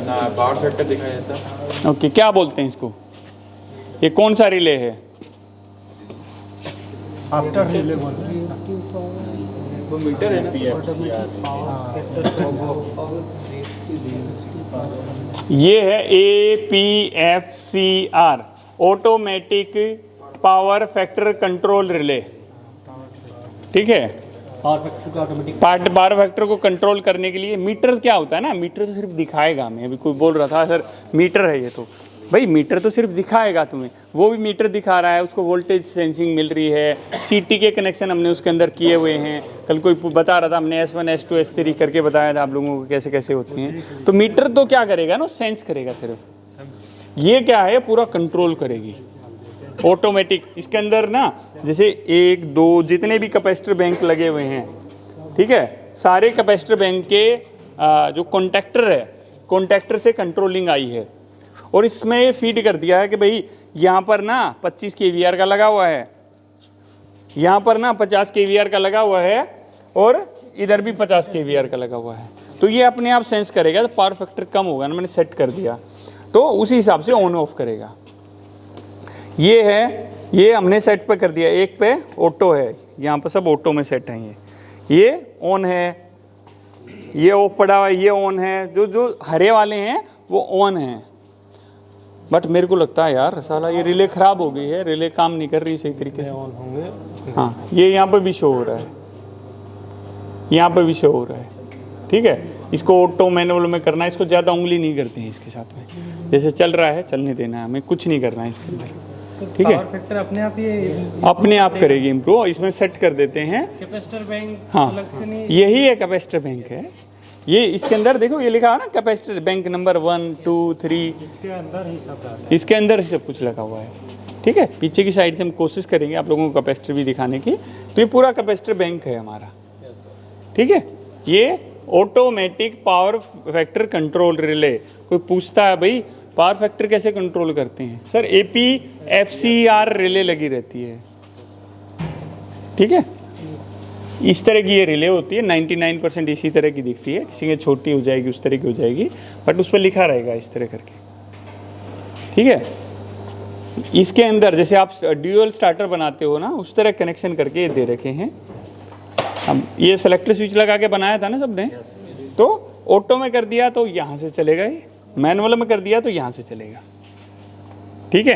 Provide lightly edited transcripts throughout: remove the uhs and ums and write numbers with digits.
ना power factor दिखाया जाता। ओके, क्या बोलते हैं इसको? ये कौन सा रिले है? आफ्टर रिले बोलते हैं। वो मीटर है ना, ये है APFCR, automatic power factor control relay. ठीक है, पावर फैक्टर को ऑटोमेटिक पावर फैक्टर को कंट्रोल करने के लिए मीटर क्या होता है ना, मीटर तो सिर्फ दिखाएगा हमें। अभी कोई बोल रहा था सर मीटर है ये, तो भाई मीटर तो सिर्फ दिखाएगा तुम्हें, वो भी मीटर दिखा रहा है, उसको वोल्टेज सेंसिंग मिल रही है, सीटी के कनेक्शन हमने उसके अंदर किए हुए हैं। कल कोई बता रहा था, हमने S1 S2 S3 करके बताया था आप लोगों को कैसे कैसे होते हैं। तो मीटर तो क्या करेगा ना, सेंस करेगा सिर्फ। ये क्या है, पूरा कंट्रोल करेगी ऑटोमेटिक। इसके अंदर ना जैसे 1 2 जितने भी कैपेसिटर बैंक लगे हुए हैं, ठीक है, सारे कैपेसिटर बैंक के जो कॉन्टैक्टर है, कॉन्टैक्टर से कंट्रोलिंग आई है और इसमें फीड कर दिया है कि भाई यहाँ पर ना 25 kVAR का लगा हुआ है, यहाँ पर ना 50 kVAR का लगा हुआ है और इधर भी 50 kVAR का लगा हुआ है। तो ये अपने आप सेंस करेगा, तो पावर फैक्टर कम होगा ना, मैंने सेट कर दिया तो उसी हिसाब से ऑन ऑफ करेगा। ये है, ये हमने सेट पे कर दिया, एक पे ऑटो है, यहाँ पर सब ऑटो में सेट है। ये ऑन है, ये ऑफ पड़ा हुआ है, ये ऑन है। जो हरे वाले हैं वो ऑन है। बट मेरे को लगता है यार साला ये रिले ख़राब हो गई है, रिले काम नहीं कर रही सही तरीके से। ऑन होंगे। हाँ, ये यहाँ पर भी शो हो रहा है, यहाँ पर भी शो हो रहा है। ठीक है, इसको ऑटो मैनुअल में करना है, इसको ज़्यादा उंगली नहीं करते हैं इसके साथ में, जैसे चल रहा है चलने देना है, हमें कुछ नहीं करना है इसके अंदर। ठीक है, पावर फैक्टर अपने आप ये अपने आप करेगी इम्प्रूव। इसमें सेट कर देते हैं। कैपेसिटर बैंक हाँ, अलग से नहीं। यही है कैपेसिटर बैंक है ये। इसके अंदर देखो ये लिखा है ना, कैपेसिटर बैंक नंबर 1 2 3, इसके अंदर ही सब रहता इसके अंदर ही सब कुछ लगा हुआ है। ठीक है, पीछे की साइड से हम कोशिश करेंगे आप लोगों को कैपेसिटर भी दिखाने की। तो ये पूरा कैपेसिटर बैंक है हमारा। ठीक है, ये automatic power factor control relay. कोई पूछता है भाई पावर फैक्टर कैसे कंट्रोल करते हैं, सर APFCR रिले लगी रहती है। ठीक है, इस तरह की ये रिले होती है, 99% इसी तरह की दिखती है, किसी की छोटी हो जाएगी उस तरह की हो जाएगी, बट उस पर लिखा रहेगा इस तरह करके। ठीक है, इसके अंदर जैसे आप ड्यूअल स्टार्टर बनाते हो ना, उस तरह कनेक्शन करके ये दे रखे हैं। अब ये सेलेक्टर स्विच लगा के बनाया था ना सबने, तो ऑटो में कर दिया तो यहाँ से चलेगा, ये मैनुअल में कर दिया तो यहाँ से चलेगा। ठीक है,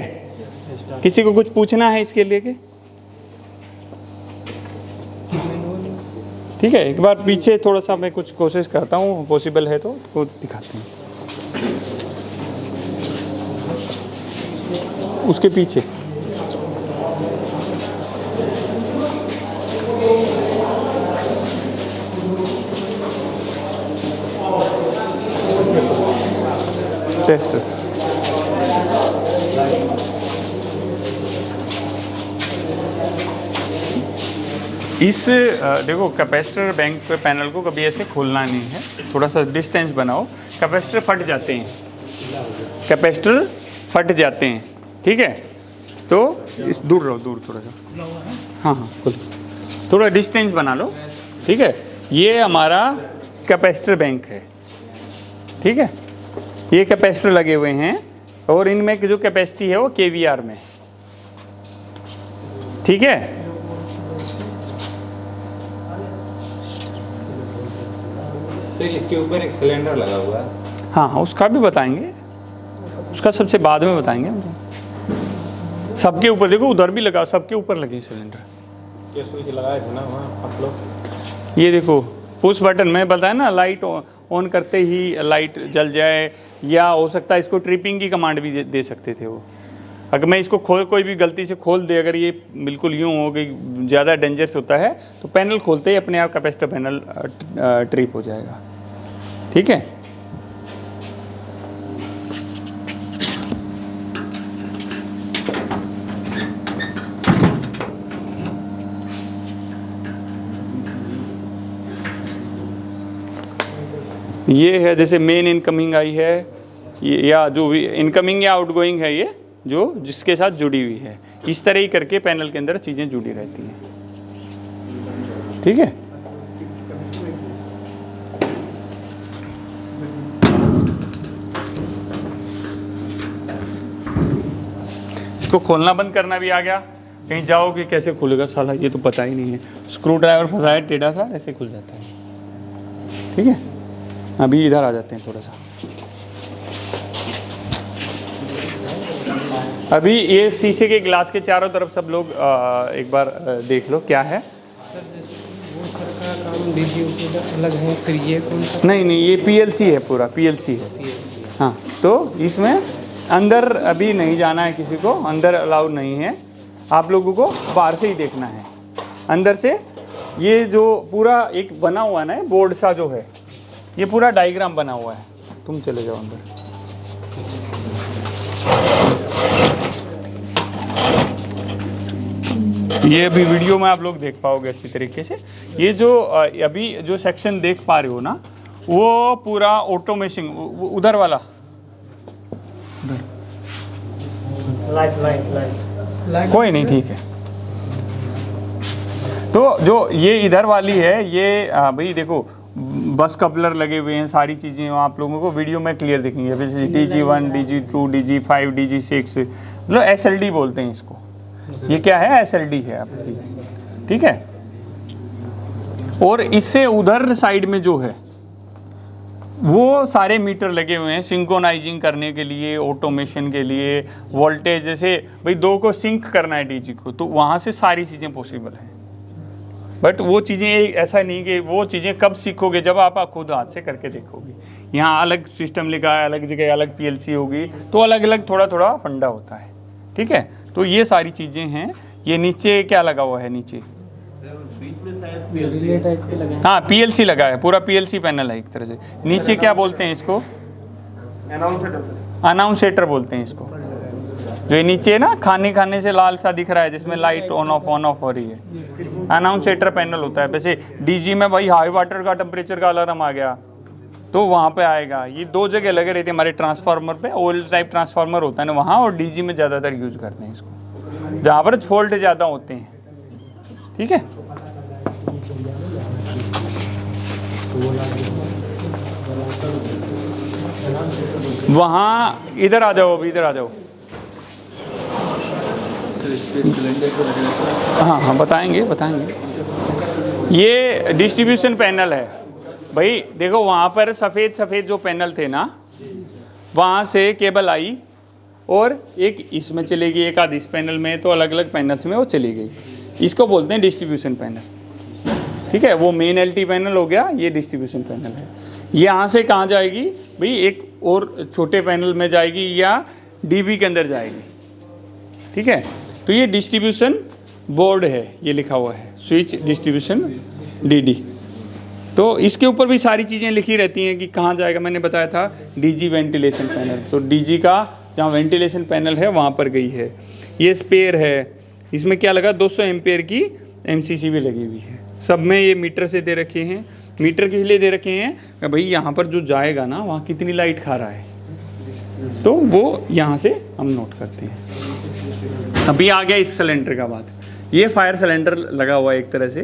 किसी को कुछ पूछना है इसके लिए? ठीक है, एक बार पीछे थोड़ा सा मैं कुछ कोशिश करता हूँ, पॉसिबल है तो वो दिखाते हैं। उसके पीछे टेस्टर, इस देखो कैपेसिटर बैंक पे पैनल को कभी ऐसे खोलना नहीं है, थोड़ा सा डिस्टेंस बनाओ। कैपेसिटर फट जाते हैं, कैपेसिटर फट जाते हैं। ठीक है, तो इस दूर रहो, दूर थोड़ा सा। हाँ हाँ, खोलो, थोड़ा डिस्टेंस बना लो। ठीक है, ये हमारा कैपेसिटर बैंक है। ठीक है, ये कैपेसिटर लगे हुए हैं और इनमें जो कैपेसिटी है वो kVAR में। ठीक है, सर इसके ऊपर एक सिलेंडर लगा हुआ है। हाँ हाँ, उसका भी बताएंगे, उसका सबसे बाद में बताएंगे हम तो। सबके ऊपर देखो, उधर भी लगा, सबके ऊपर लगे सिलेंडर। ये स्विच लगाए थे ना वहाँ आप लोग, ये देखो पुश बटन, मैं बताया ना, लाइट ऑन करते ही लाइट जल जाए, या हो सकता है इसको ट्रिपिंग की कमांड भी दे सकते थे वो। अगर मैं इसको कोई भी गलती से खोल दे, अगर ये बिल्कुल यूँ हो गई, ज़्यादा डेंजरस होता है, तो पैनल खोलते ही अपने आप कैपेसिटर पैनल ट्रिप हो जाएगा। ठीक है, ये है जैसे मेन इनकमिंग आई है, ये या जो भी इनकमिंग या आउटगोइंग है, ये जो जिसके साथ जुड़ी हुई है। इस तरह ही करके पैनल के अंदर चीज़ें जुड़ी रहती हैं। ठीक है, इसको खोलना बंद करना भी आ गया। कहीं जाओ कि कैसे खुलेगा साला, ये तो पता ही नहीं है। स्क्रू ड्राइवर फंसाया टेढ़ा सा, ऐसे खुल जाता है। ठीक है, अभी इधर आ जाते हैं थोड़ा सा। अभी ये शीशे के ग्लास के चारों तरफ सब लोग एक बार देख लो क्या है। वो सर का काम डीजी अलग है, फिर ये कौन सा? नहीं नहीं, ये PLC है, पूरा PLC है। हाँ, तो इसमें अंदर अभी नहीं जाना है, किसी को अंदर अलाउड नहीं है। आप लोगों को बाहर से ही देखना है। अंदर से ये जो पूरा एक बना हुआ है ना, बोर्ड सा जो है, ये पूरा डायग्राम बना हुआ है। तुम चले जाओ अंदर। ये अभी वीडियो में आप लोग देख पाओगे अच्छी तरीके से। ये जो अभी जो सेक्शन देख पा रहे हो ना, वो पूरा ऑटोमेशन, उधर वाला लाइट कोई नहीं, ठीक है। तो जो ये इधर वाली है, ये भाई देखो बस कपलर लगे हुए हैं, सारी चीज़ें आप लोगों को वीडियो में क्लियर दिखेंगे। जैसे DG1, DG2, DG5, DG6, मतलब SLD बोलते हैं इसको। ये क्या है? SLD है आपकी, ठीक है। और इससे उधर साइड में जो है वो सारे मीटर लगे हुए हैं सिंक्रोनाइजिंग करने के लिए, ऑटोमेशन के लिए, वोल्टेज, जैसे भाई 2 को सिंक करना है DG को, तो वहाँ से सारी चीज़ें पॉसिबल हैं। बट वो चीज़ें ऐसा नहीं कि वो चीज़ें कब सीखोगे, जब आप खुद हाथ से करके देखोगे। यहाँ अलग सिस्टम लिखा है, अलग जगह अलग PLC होगी, तो अलग अलग थोड़ा थोड़ा फंडा होता है, ठीक है। तो ये सारी चीज़ें हैं। ये नीचे क्या लगा हुआ है? नीचे रिले टाइप के लगे हैं। हाँ, PLC लगा है, पूरा PLC पैनल है एक तरह से। नीचे क्या बोलते हैं इसको? अनाउंसेटर बोलते हैं इसको। जो ये नीचे ना खाने से लाल सा दिख रहा है, जिसमें लाइट ऑन ऑफ हो रही है, अनाउंसेटर पैनल होता है। वैसे DG में भाई हाई वाटर का टेम्परेचर का अलार्म आ गया तो वहाँ पे आएगा। ये 2 जगह लगे रहते हैं हमारे ट्रांसफार्मर पे। ओल्ड टाइप ट्रांसफार्मर होता है ना वहाँ, और DG में ज़्यादातर यूज करते हैं इसको, जहाँ पर फॉल्ट ज़्यादा होते हैं, ठीक है। वहाँ इधर आ जाओ, अभी इधर आ जाओ। हाँ हाँ, बताएंगे। ये डिस्ट्रीब्यूशन पैनल है भाई। देखो वहाँ पर सफ़ेद जो पैनल थे ना, वहाँ से केबल आई और एक इसमें चलेगी, एक आध इस पैनल में, तो अलग अलग पैनल्स में वो चली गई। इसको बोलते हैं डिस्ट्रीब्यूशन पैनल, ठीक है। वो मेन LT पैनल हो गया, ये डिस्ट्रीब्यूशन पैनल है। ये यहाँ से कहाँ जाएगी भाई? एक और छोटे पैनल में जाएगी या DB के अंदर जाएगी, ठीक है। तो ये डिस्ट्रीब्यूशन बोर्ड है, ये लिखा हुआ है स्विच डिस्ट्रीब्यूशन DD। तो इसके ऊपर भी सारी चीज़ें लिखी रहती हैं कि कहाँ जाएगा। मैंने बताया था DG वेंटिलेशन पैनल, तो DG का जहाँ वेंटिलेशन पैनल है वहाँ पर गई है। ये स्पेयर है, इसमें क्या लगा? 200 एम्पेयर की MCC भी लगी हुई है। सब में ये मीटर से दे रखे हैं। मीटर किस लिए दे रखे हैं कि भाई यहाँ पर जो जाएगा ना, वहाँ कितनी लाइट खा रहा है, तो वो यहाँ से हम नोट करते हैं। अभी आ गया इस सिलेंडर का बात। ये फायर सिलेंडर लगा हुआ है एक तरह से।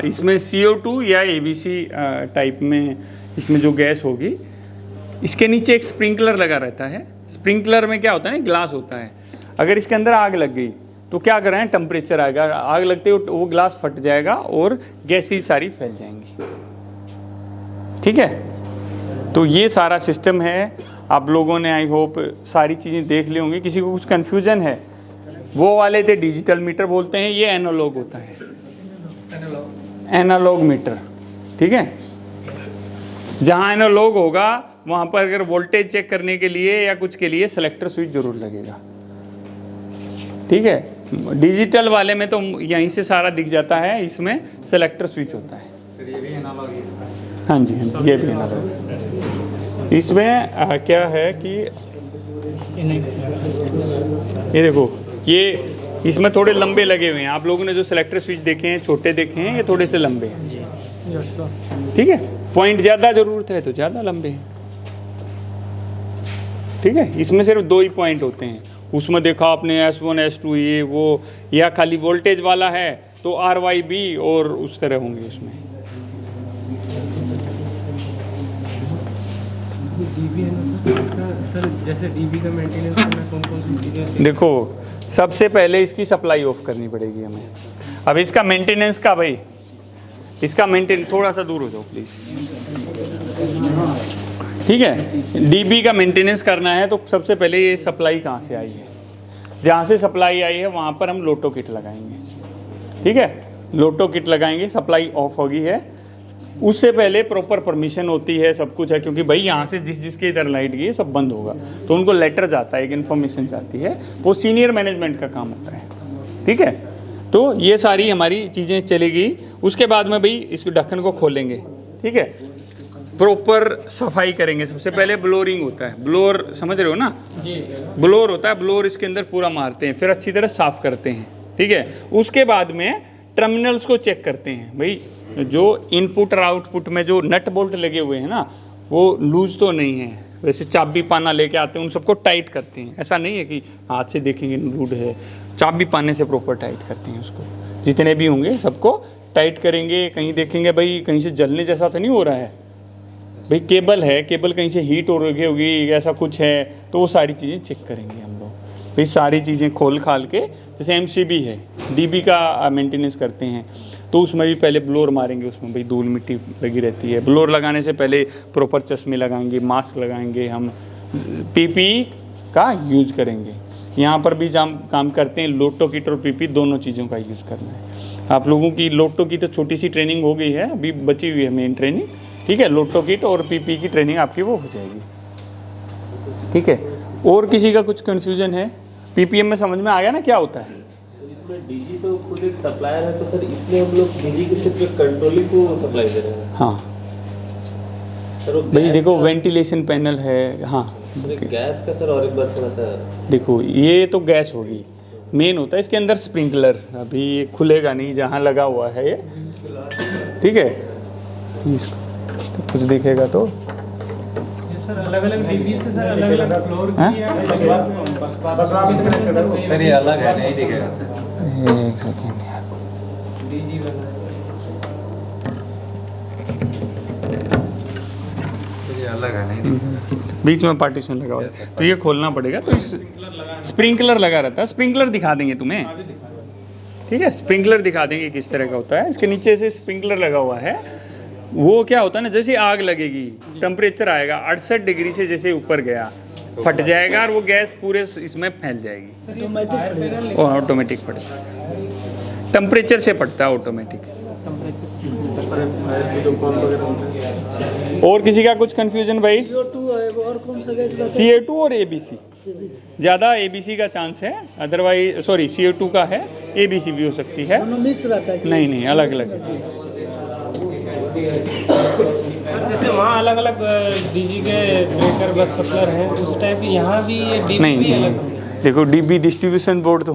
इसमें CO2 या ABC टाइप में इसमें जो गैस होगी, इसके नीचे एक स्प्रिंकलर लगा रहता है। स्प्रिंकलर में क्या होता है ना, ग्लास होता है। अगर इसके अंदर आग लग गई तो क्या कर रहे हैं? टेम्परेचर आएगा, आग लगते ही वो ग्लास फट जाएगा और गैसें सारी फैल जाएंगी, ठीक है। तो ये सारा सिस्टम है। आप लोगों ने आई होप सारी चीज़ें देख ली होंगी। किसी को कुछ कन्फ्यूजन है? वो वाले थे डिजिटल मीटर बोलते हैं, ये एनालॉग होता है, एनालॉग मीटर, ठीक है। जहाँ एनालॉग होगा वहाँ पर अगर वोल्टेज चेक करने के लिए या कुछ के लिए सेलेक्टर स्विच जरूर लगेगा, ठीक है। डिजिटल वाले में तो यहीं से सारा दिख जाता है, इसमें सेलेक्टर स्विच होता है। सर ये भी एनालॉग ही होता है? हाँ जी, ये भी एनालॉग। इसमें क्या है कि ये देखो, ये इसमें थोड़े लंबे लगे हुए हैं। आप लोगों ने जो सेलेक्टर स्विच देखे हैं, छोटे देखे हैं, ये थोड़े से लंबे हैं, ठीक है। पॉइंट ज़्यादा ज़रूरत है तो ज़्यादा लंबे हैं, ठीक है। इसमें सिर्फ 2 ही पॉइंट होते हैं। उसमें देखा आपने S1 S2 ये वो, या खाली वोल्टेज वाला है तो RYB और उस तरह होंगे उसमें। DB है ना सर, इसका सर जैसे डीबी का मेंटेनेंस करना कौन कौन सी चीज़ें देखो, सबसे पहले इसकी सप्लाई ऑफ करनी पड़ेगी हमें। अब इसका मेंटेनेंस का भाई, इसका मेंटेन थोड़ा सा दूर हो जाओ प्लीज़, ठीक है। डीबी का मेंटेनेंस करना है तो सबसे पहले ये सप्लाई कहाँ से आई है, जहाँ से सप्लाई आई है वहाँ पर हम लोटो किट लगाएंगे, ठीक है। लोटो किट लगाएंगे, सप्लाई ऑफ होगी है, उससे पहले प्रॉपर परमिशन होती है, सब कुछ है, क्योंकि भाई यहाँ से जिसके इधर लाइट गई सब बंद होगा, तो उनको लेटर जाता है, एक इन्फॉर्मेशन जाती है, वो सीनियर मैनेजमेंट का काम होता है, ठीक है। तो ये सारी हमारी चीज़ें चलेगी। उसके बाद में भाई इस ढक्कन को खोलेंगे, ठीक है, प्रॉपर सफाई करेंगे। सबसे पहले ब्लोरिंग होता है, ब्लोर समझ रहे हो ना, ब्लोर होता है, ब्लोर इसके अंदर पूरा मारते हैं, फिर अच्छी तरह साफ़ करते हैं, ठीक है। उसके बाद में टर्मिनल्स को चेक करते हैं, भाई जो इनपुट और आउटपुट में जो नट बोल्ट लगे हुए हैं ना, वो लूज तो नहीं है। वैसे चाबी पाना लेके आते हैं, उन सबको टाइट करते हैं, ऐसा नहीं है कि हाथ से देखेंगे लूड है, चाबी पाने से प्रॉपर टाइट करते हैं उसको, जितने भी होंगे सबको टाइट करेंगे। कहीं देखेंगे भाई कहीं से जलने जैसा तो नहीं हो रहा है, भाई केबल है, केबल कहीं से हीट हो रही होगी, ऐसा कुछ है, तो वो सारी चीज़ें चेक करेंगे हम लोग। भाई सारी चीज़ें खोल खाल के, जैसे एमसीबी है, डीबी का मेंटेनेंस करते हैं, तो उसमें भी पहले ब्लोर मारेंगे, उसमें भाई धूल मिट्टी लगी रहती है। ब्लोर लगाने से पहले प्रॉपर चश्मे लगाएंगे, मास्क लगाएंगे, हम पीपी का यूज करेंगे। यहाँ पर भी जहाँ काम करते हैं, लोटो किट और पीपी दोनों चीज़ों का यूज़ करना है। आप लोगों की लोटो की तो छोटी सी ट्रेनिंग हो गई है, अभी बची हुई है मेन ट्रेनिंग, ठीक है। लोटो किट और पीपी की ट्रेनिंग आपकी वो हो जाएगी, ठीक है। और किसी का कुछ कन्फ्यूजन है? पीपीएम में समझ में आ गया ना क्या होता है? इसमें डीजी तो खुद एक सप्लायर है, तो सर इसमें हम लोग डीजी के सिर्फ कंट्रोलिंग को सप्लाई दे रहे हैं। हाँ सर वो भाई देखो, वेंटिलेशन पैनल है, हाँ गैस का सर और एक बार थोड़ा सा देखो, ये तो गैस होगी, मेन होता है इसके अंदर स्प्रिंकलर, अभी ये खुलेगा नहीं जहाँ लगा हुआ है ये, ठीक है। इसको तो कुछ दिखेगा तो सर अलग अलग डीबी से सर अलग अलग फ्लोर हाँ? की है। सर ये अलग है, नहीं दिखेगा सर। एक सेकेंड यार, डीजी वाला सर ये अलग है, नहीं दिखेगा। बीच में पार्टीशन लगा हुआ है, तो ये खोलना पड़ेगा। तो इस स्प्रिंकलर लगा रहता है, स्प्रिंकलर दिखा देंगे तुम्हें, ठीक है। स्प्रिंकलर दिखा देंगे किस तरह का होता है। इसके नीचे से स्प्रिंकलर लगा हुआ है, वो क्या होता है ना, जैसे आग लगेगी, टेम्परेचर आएगा 68 डिग्री से, जैसे ऊपर गया फट जाएगा और वो गैस पूरे इसमें फैल जाएगी। वो ऑटोमेटिक फटता है, टेम्परेचर से फटता है ऑटोमेटिक। और किसी का कुछ कंफ्यूजन भाई? CO2 और ABC, ज़्यादा ABC का चांस है, अदरवाइज सॉरी CO2 का है, ABC भी हो सकती है। मिक्स रहता है। नहीं नहीं, अलग अलग है। सर जैसे वहाँ अलग अलग डीजी के ब्रेकर बस कपलर हैं, उस टाइप यहाँ भी ये डीबी नहीं भी अलग नहीं, देखो DB डिस्ट्रीब्यूशन बोर्ड तो